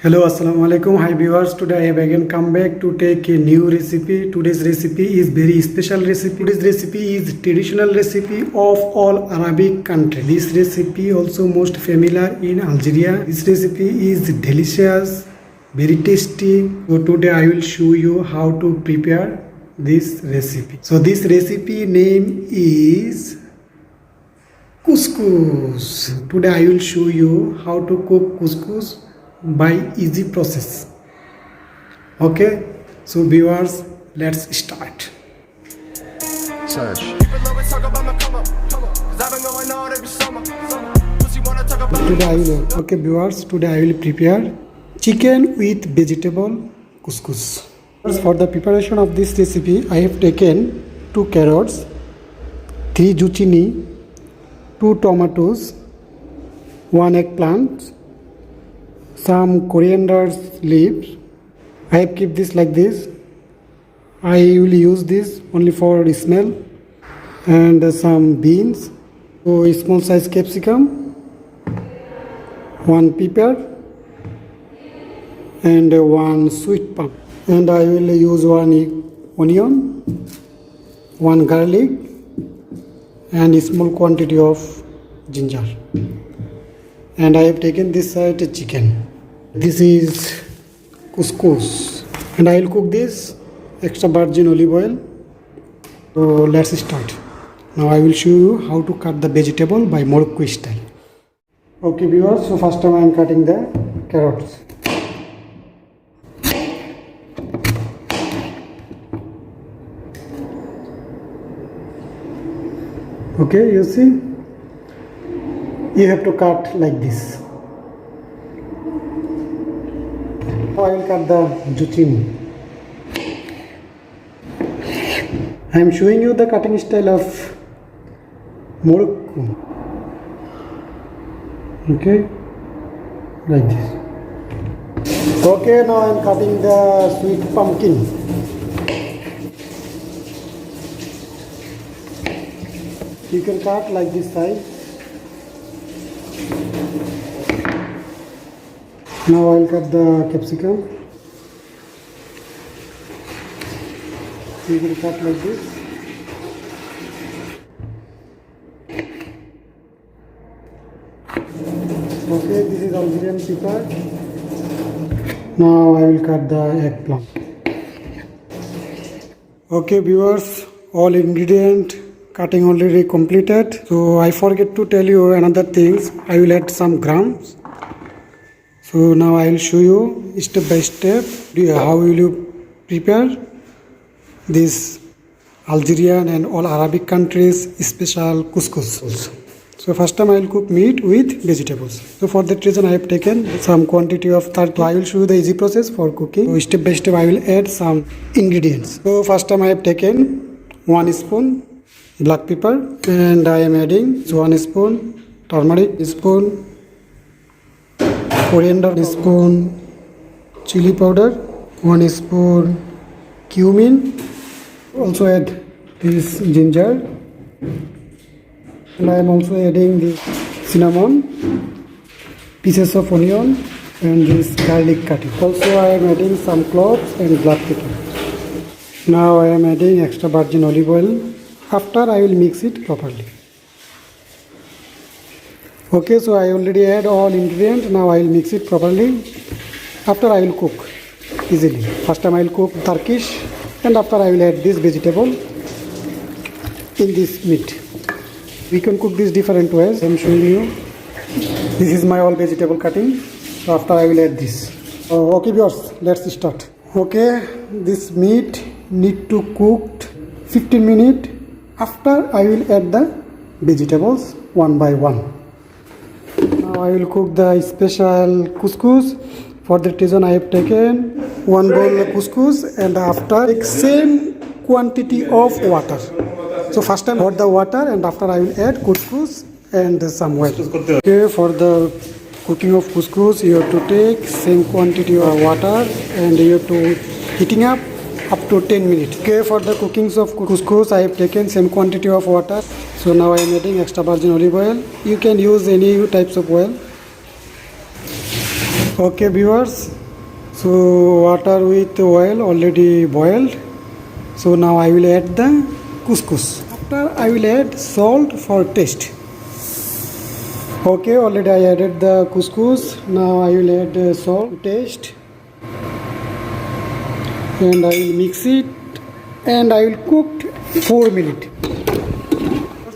Hello, assalamu alaikum. Hi viewers. Today I have again come back to take a new recipe. Today's recipe is very special recipe. Today's recipe is traditional recipe of all Arabic country. This recipe also most familiar in Algeria. This recipe is delicious, very tasty. So today I will show you how to prepare this recipe. So this recipe name is couscous. Today I will show you how to cook couscous by easy process. Okay, so viewers, let's start. Search. Today I will today I will prepare chicken with vegetable couscous. For the preparation of this recipe, I have taken 2 carrots, 3 zucchini, 2 tomatoes, 1 eggplant, some coriander leaves. I have kept this like this. I will use this only for smell, and some beans, 2 small size capsicum, 1 pepper, and 1 sweet palm. And I will use 1 onion, 1 garlic, and a small quantity of ginger. And I have taken this side chicken. This is couscous, and I will cook this extra virgin olive oil. So let's start. Now I will show you how to cut the vegetable by Morocco style. Okay viewers, so first time I am cutting the carrots. Okay, you see, you have to cut like this. Now I will cut the zucchini. I am showing you the cutting style of Morocco. Okay, like this. Okay, now I am cutting the sweet pumpkin. You can cut like this size. Now I will cut the capsicum. You will cut like this. Okay, this is Algerian pepper. Now I will cut the eggplant. Okay viewers, all ingredient cutting already completed. So I forget to tell you another things. I will add some grams. So now I will show you step by step how will you prepare this Algerian and all Arabic countries special couscous. So first time I will cook meat with vegetables. So for that reason I have taken some quantity of turkey. I will show you the easy process for cooking. So step by step I will add some ingredients. So first time I have taken 1 spoon black pepper, and I am adding 1 spoon turmeric, spoon coriander, spoon chili powder, 1 spoon cumin. Also add this ginger, and I am also adding this cinnamon, pieces of onion, and this garlic cutting. Also I am adding some cloves and black pepper. Now I am adding extra virgin olive oil. After I will mix it properly. Okay, so I already add all ingredients. Now I will mix it properly. After I will cook easily. First time I will cook Turkish, and after I will add this vegetable in this meat. We can cook this different ways. I am showing you. This is my all vegetable cutting. So after I will add this. Okay viewers, let's start. Okay, this meat need to cook 15 minutes. After I will add the vegetables one by one. Now I will cook the special couscous. For that reason I have taken 1 bowl couscous, and after take same quantity of water. So first time add the water, and after I will add couscous and some oil. Okay, for the cooking of couscous you have to take same quantity of water, and you have to heating up to 10 minutes. Okay, for the cookings of couscous I have taken same quantity of water. So now I am adding extra virgin olive oil. You can use any types of oil. Okay, viewers. So water with oil already boiled. So now I will add the couscous. After I will add salt for taste. Okay, already I added the couscous. Now I will add salt to taste. And I will mix it. And I will cook 4 minutes.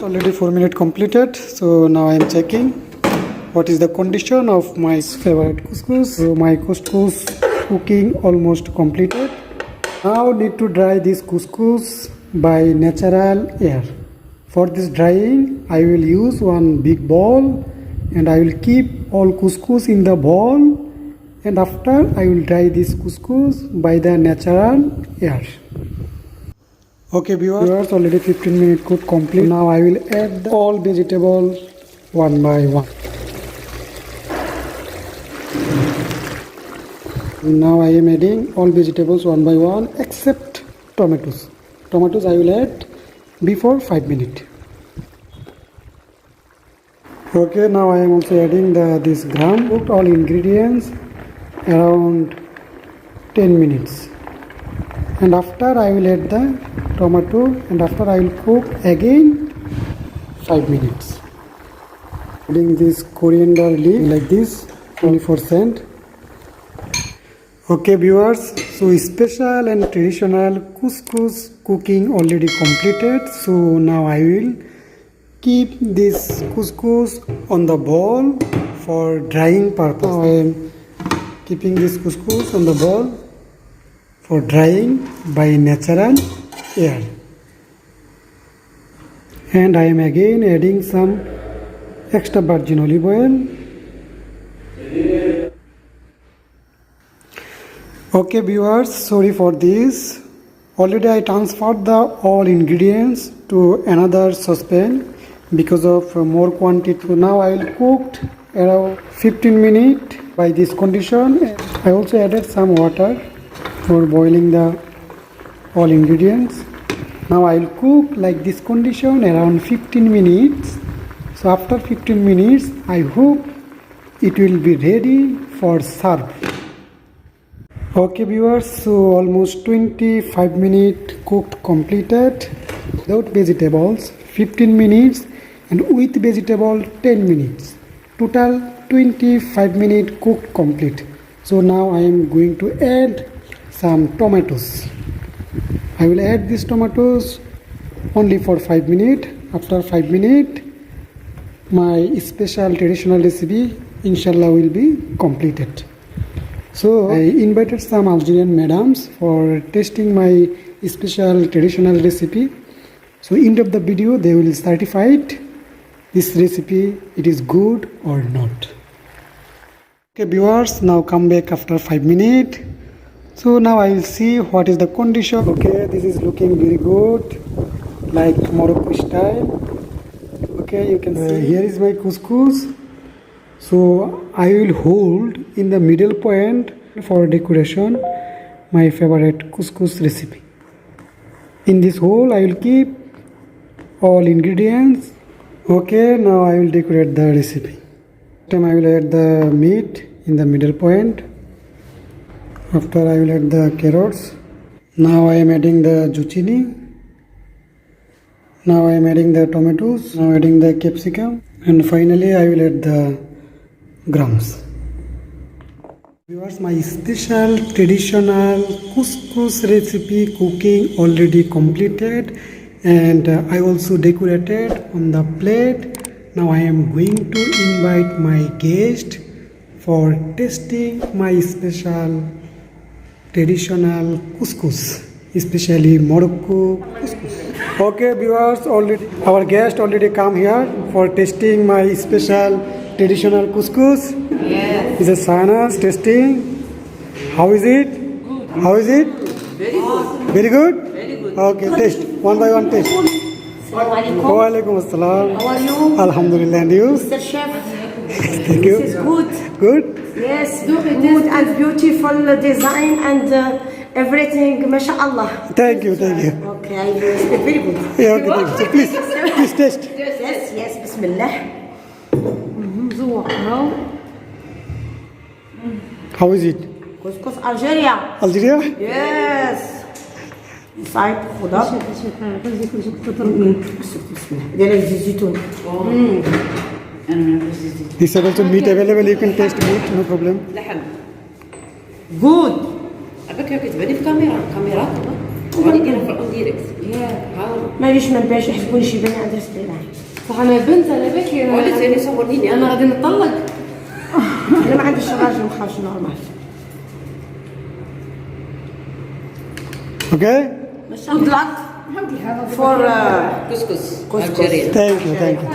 Already 4 minutes completed. So now I am checking what is the condition of my favorite couscous. So my couscous cooking almost completed. Now need to dry this couscous by natural air. For this drying I will use one big bowl and I will keep all couscous in the bowl, and after I will dry this couscous by the natural air. Okay viewers, already 15 minutes cook complete. Now I will add all vegetables one by one. Now I am adding all vegetables one by one except tomatoes. Tomatoes I will add before 5 minutes. Okay, now I am also adding this gram. Cooked all ingredients around 10 minutes. And after I will add the tomato, and after I will cook again 5 minutes. Adding this coriander leaf like this, 24 cents. Okay viewers, so special and traditional couscous cooking already completed. So now I will keep this couscous on the bowl for drying purpose. Now I am keeping this couscous on the bowl for drying by natural air. And I am again adding some extra virgin olive oil. Okay viewers, sorry for this. Already I transferred the all ingredients to another saucepan because of more quantity. So now I will cook around 15 minutes by this condition. I also added some water for boiling the all ingredients. Now I will cook like this condition around 15 minutes. So after 15 minutes I hope it will be ready for serve. Okay viewers, so almost 25 minutes cooked completed without vegetables, 15 minutes, and with vegetable 10 minutes. Total 25 minutes cooked complete. So now I am going to add some tomatoes. I will add these tomatoes only for 5 minutes. After 5 minutes my special traditional recipe inshallah will be completed. So I invited some Algerian madams for tasting my special traditional recipe. So end of the video they will certify it, this recipe it is good or not. Okay viewers, now come back after 5 minutes. So now I will see what is the condition. Okay, this is looking very good, like Morocco style. Okay, you can see here is my couscous. So I will hold in the middle point for decoration my favorite couscous recipe. In this hole I will keep all ingredients. Okay, now I will decorate the recipe. Then I will add the meat in the middle point. After I will add the carrots. Now I am adding the zucchini. Now I am adding the tomatoes. Now adding the capsicum. And finally I will add the grams. Viewers, my special traditional couscous recipe cooking already completed, and I also decorated on the plate. Now I am going to invite my guest for tasting my special traditional couscous, especially Morocco couscous. Okay viewers, already our guest already come here for tasting my special traditional couscous. Yes. This is Sana's testing. How is it? Good. How is it? Very good. Very good? Very good. Okay, taste. One by one taste. Assalamualaikum. Wa alaikum assalam. How are you? Alhamdulillah, and you? Mr. Chef. Thank you. This is good. Good? Yes, good and beautiful design and everything. MashaAllah. Thank you, thank you. Okay, I will speak very good. Yeah, okay, thank you. So please taste. Yes, yes, Bismillah. So, now How is it? Couscous Algeria. Algeria? Yes. صايب خضار. ديال زيت الزيتون. This is also meat available. You can taste meat, no problem. لحم. Good. عباك كتباني في كاميرا وغادي نديرها في الاون ديريكت. معليش ما نبانش يحسبوني شي بني عندها سبيرة. صح انا بنت على بالك ولا ثاني صورنيني انا غادي نطلق. انا ما عنديش راجل مخرج نورمال. Okay? Good luck for كسكس كسكس. الجزائر. Thank you, thank you.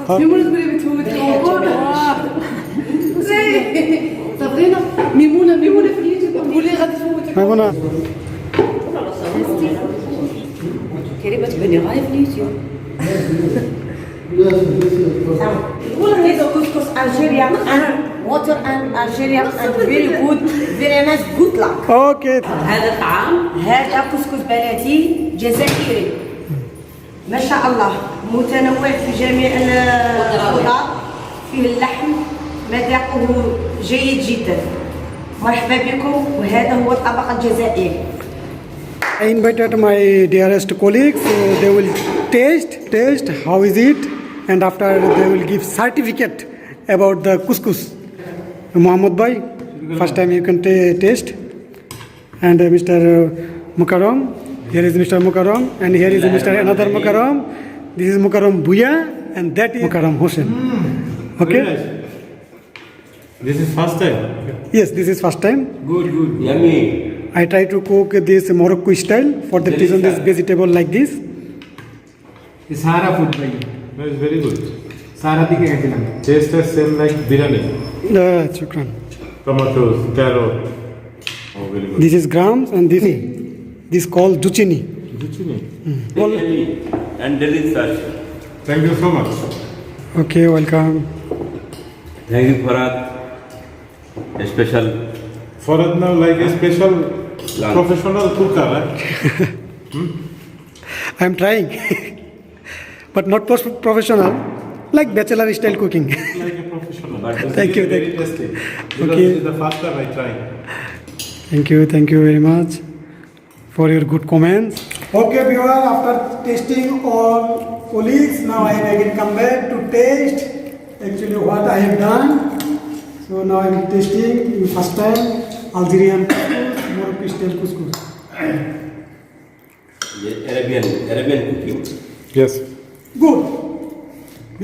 ميمونة تقولي بتفوت صابرينا ميمونة في اليوتيوب تقولي غادي تفوت. Maimuna, كريمه تباني غاية في اليوتيوب. This couscous Algeria and water and Algeria and very good, very nice. Good luck. okay. هذا الطعام هذا كسكس بلدي جزائري ما شاء الله متنوع في جميع الخضار فيه اللحم مذاقه جيد جدا مرحبا بكم وهذا هو الطبق الجزائري. I invited my dearest colleagues. They will taste how is it, and after they will give certificate about the couscous. Mohammed Bhai, first time you can taste, and Mr. Mukarram. Here is Mr. Mukarram, and here is Mr. another Mukarram. This is Mukarram Bhuya, and that is Mukarram Hossain. Okay? Very nice. This is first time. Yes, this is first time. Good. Yummy. I try to cook this Morocco style for the Delicious. this vegetable like this. সারা food ভাই No, it's very good. সারা দিকে গেছিলাম Taste is same like biryani. Shukran. Tomatoes, carrot. Oh, very good. This is grams and this called zucchini. Zucchini. And delicious. Thank you so much. Okay, welcome. Thank you for a special Farad now like a special Lunch. professional cooker, right? I am trying, but not professional, like bachelor style cooking. Like a professional. But Thank you, Very thank you. tasty. Because Okay. this is the first time I try. Thank you very much for your good comments. Okay, viewer, after tasting all colleagues, now I again come back to taste actually what I have done. So now I am tasting in first time Algerian couscous, Morocco style couscous. Arabian cooking. Yes. Good,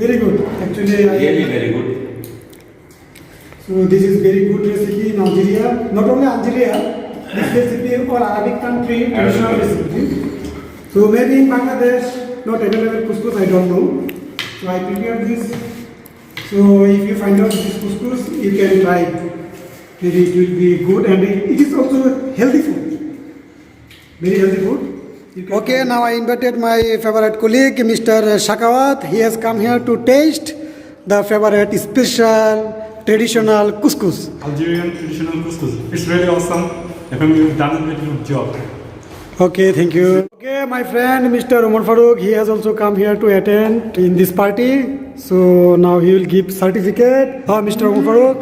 very good. Actually, Really very good. So this is very good recipe in Algeria. Not only Algeria, this recipe for Arabic country traditional recipe. So maybe in Bangladesh not available couscous, I don't know. So I prepared this. So if you find out this couscous, you can try it. Maybe it will be good and it is also healthy food. Very healthy food. Okay, now I invited my favorite colleague, Mr. Shakawat. He has come here to taste the favorite special traditional couscous. Algerian traditional couscous. It's really awesome. I think you've done a very good job. Okay, thank you. Okay, my friend Mr. Umar Farooq, he has also come here to attend in this party. So now he will give certificate. Mr. Umar Farooq,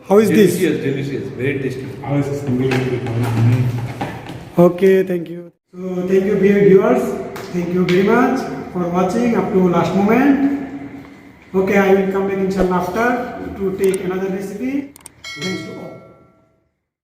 how is this? Delicious. Very tasty. Okay, thank you. So thank you, dear viewers. Thank you very much for watching up to last moment. Okay, I will come back inshallah after to take another recipe. Thanks to all.